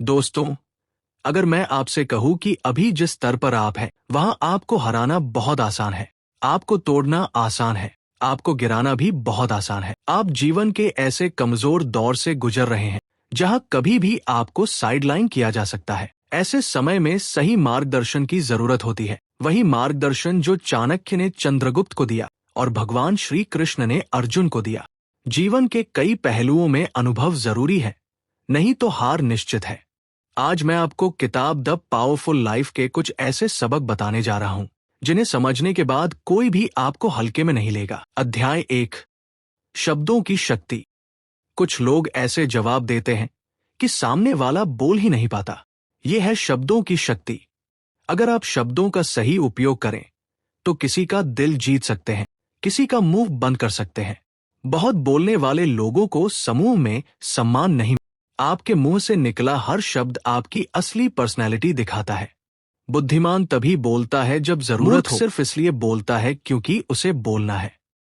दोस्तों, अगर मैं आपसे कहूं कि अभी जिस स्तर पर आप हैं, वहां आपको हराना बहुत आसान है, आपको तोड़ना आसान है, आपको गिराना भी बहुत आसान है। आप जीवन के ऐसे कमजोर दौर से गुजर रहे हैं जहां कभी भी आपको साइडलाइन किया जा सकता है। ऐसे समय में सही मार्गदर्शन की जरूरत होती है, वही मार्गदर्शन जो चाणक्य ने चंद्रगुप्त को दिया और भगवान श्री कृष्ण ने अर्जुन को दिया। जीवन के कई पहलुओं में अनुभव जरूरी है, नहीं तो हार निश्चित है। आज मैं आपको किताब द पावरफुल लाइफ के कुछ ऐसे सबक बताने जा रहा हूं जिन्हें समझने के बाद कोई भी आपको हल्के में नहीं लेगा। अध्याय 1, शब्दों की शक्ति। कुछ लोग ऐसे जवाब देते हैं कि सामने वाला बोल ही नहीं पाता। यह है शब्दों की शक्ति। अगर आप शब्दों का सही उपयोग करें तो किसी का दिल जीत सकते हैं, किसी का मुंह बंद कर सकते हैं। बहुत बोलने वाले लोगों को समूह में सम्मान नहीं। आपके मुंह से निकला हर शब्द आपकी असली पर्सनैलिटी दिखाता है। बुद्धिमान तभी बोलता है जब जरूरत हो, सिर्फ इसलिए बोलता है क्योंकि उसे बोलना है।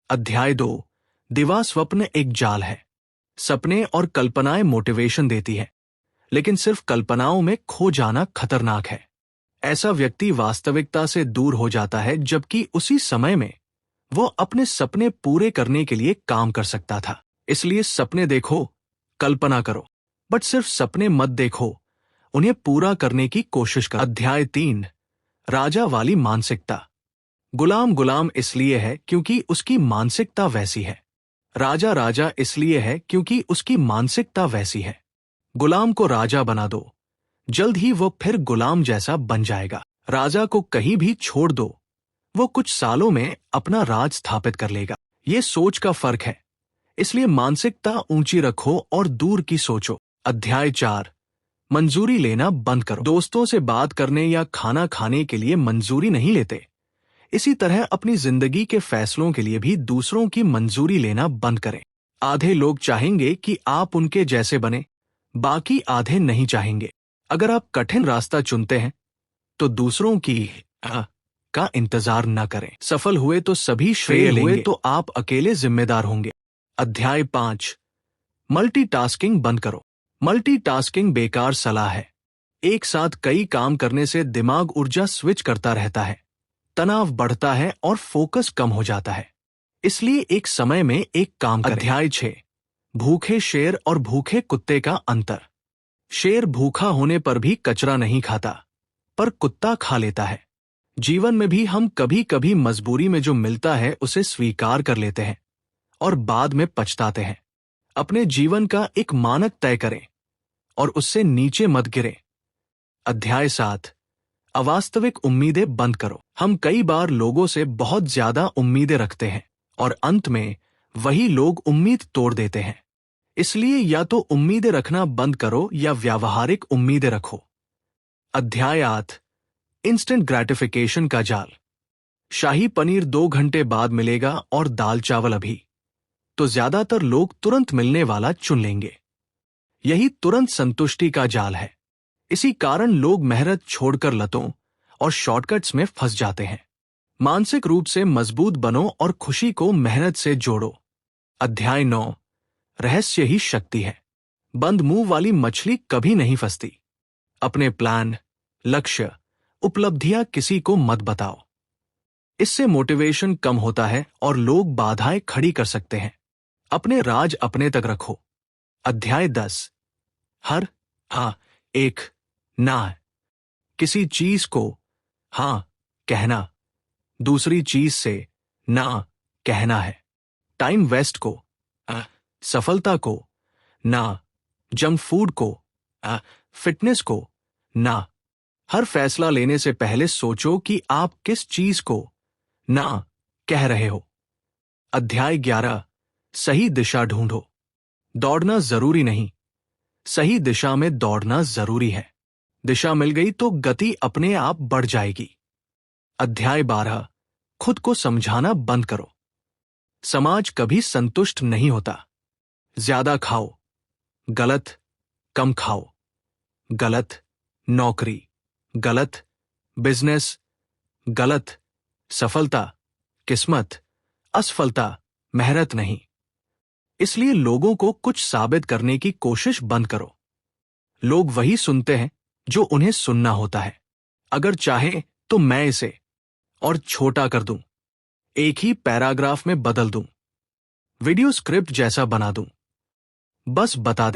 अध्याय 2, दिवा स्वप्न एक जाल है। सपने और कल्पनाएं मोटिवेशन देती है, लेकिन सिर्फ कल्पनाओं में खो जाना खतरनाक है। ऐसा व्यक्ति वास्तविकता से दूर हो जाता है, जबकि उसी समय में वो अपने सपने पूरे करने के लिए काम कर सकता था। इसलिए सपने देखो, कल्पना करो, बट सिर्फ सपने मत देखो, उन्हें पूरा करने की कोशिश करो। अध्याय 3, राजा वाली मानसिकता। गुलाम गुलाम इसलिए है क्योंकि उसकी मानसिकता वैसी है। राजा राजा इसलिए है क्योंकि उसकी मानसिकता वैसी है। गुलाम को राजा बना दो, जल्द ही वो फिर गुलाम जैसा बन जाएगा। राजा को कहीं भी छोड़ दो, वो कुछ सालों में अपना राज स्थापित कर लेगा। ये सोच का फर्क है, इसलिए मानसिकता ऊंची रखो और दूर की सोचो। अध्याय 4, मंजूरी लेना बंद करो। दोस्तों से बात करने या खाना खाने के लिए मंजूरी नहीं लेते, इसी तरह अपनी जिंदगी के फैसलों के लिए भी दूसरों की मंजूरी लेना बंद करें। आधे लोग चाहेंगे कि आप उनके जैसे बने, बाकी आधे नहीं चाहेंगे। अगर आप कठिन रास्ता चुनते हैं तो दूसरों की का इंतजार न करें। सफल हुए तो सभी श्रेय लेंगे, तो आप अकेले जिम्मेदार होंगे। अध्याय 5, मल्टीटास्किंग बंद करो। मल्टीटास्किंग बेकार सलाह है। एक साथ कई काम करने से दिमाग ऊर्जा स्विच करता रहता है, तनाव बढ़ता है और फोकस कम हो जाता है। इसलिए एक समय में एक काम करें। अध्याय 6, भूखे शेर और भूखे कुत्ते का अंतर। शेर भूखा होने पर भी कचरा नहीं खाता, पर कुत्ता खा लेता है। जीवन में भी हम कभी कभी मजबूरी में जो मिलता है उसे स्वीकार कर लेते हैं और बाद में पछताते हैं। अपने जीवन का एक मानक तय करें और उससे नीचे मत गिरें। अध्याय 7, अवास्तविक उम्मीदें बंद करो। हम कई बार लोगों से बहुत ज्यादा उम्मीदें रखते हैं और अंत में वही लोग उम्मीद तोड़ देते हैं। इसलिए या तो उम्मीदें रखना बंद करो या व्यावहारिक उम्मीदें रखो। अध्याय 8, इंस्टेंट ग्रेटिफिकेशन का जाल। शाही पनीर 2 घंटे बाद मिलेगा और दाल चावल अभी, तो ज्यादातर लोग तुरंत मिलने वाला चुन लेंगे। यही तुरंत संतुष्टि का जाल है। इसी कारण लोग मेहनत छोड़कर लतों और शॉर्टकट्स में फंस जाते हैं। मानसिक रूप से मजबूत बनो और खुशी को मेहनत से जोड़ो। अध्याय 9, रहस्य ही शक्ति है। बंद मुंह वाली मछली कभी नहीं फंसती। अपने प्लान, लक्ष्य, उपलब्धियां किसी को मत बताओ। इससे मोटिवेशन कम होता है और लोग बाधाएं खड़ी कर सकते हैं। अपने राज अपने तक रखो। अध्याय 10, हर हाँ एक ना। किसी चीज को हाँ कहना दूसरी चीज से ना कहना है। टाइम वेस्ट को सफलता को ना, जंक फूड को फिटनेस को ना। हर फैसला लेने से पहले सोचो कि आप किस चीज को ना कह रहे हो। अध्याय 11, सही दिशा ढूंढो। दौड़ना जरूरी नहीं, सही दिशा में दौड़ना जरूरी है। दिशा मिल गई तो गति अपने आप बढ़ जाएगी। अध्याय 12, खुद को समझाना बंद करो। समाज कभी संतुष्ट नहीं होता। ज्यादा खाओ गलत, कम खाओ गलत, नौकरी गलत, बिजनेस गलत, सफलता किस्मत, असफलता मेहनत नहीं। इसलिए लोगों को कुछ साबित करने की कोशिश बंद करो। लोग वही सुनते हैं जो उन्हें सुनना होता है। अगर चाहे तो मैं इसे और छोटा कर दूं, एक ही पैराग्राफ में बदल दूं, वीडियो स्क्रिप्ट जैसा बना दूं। बस बता दें।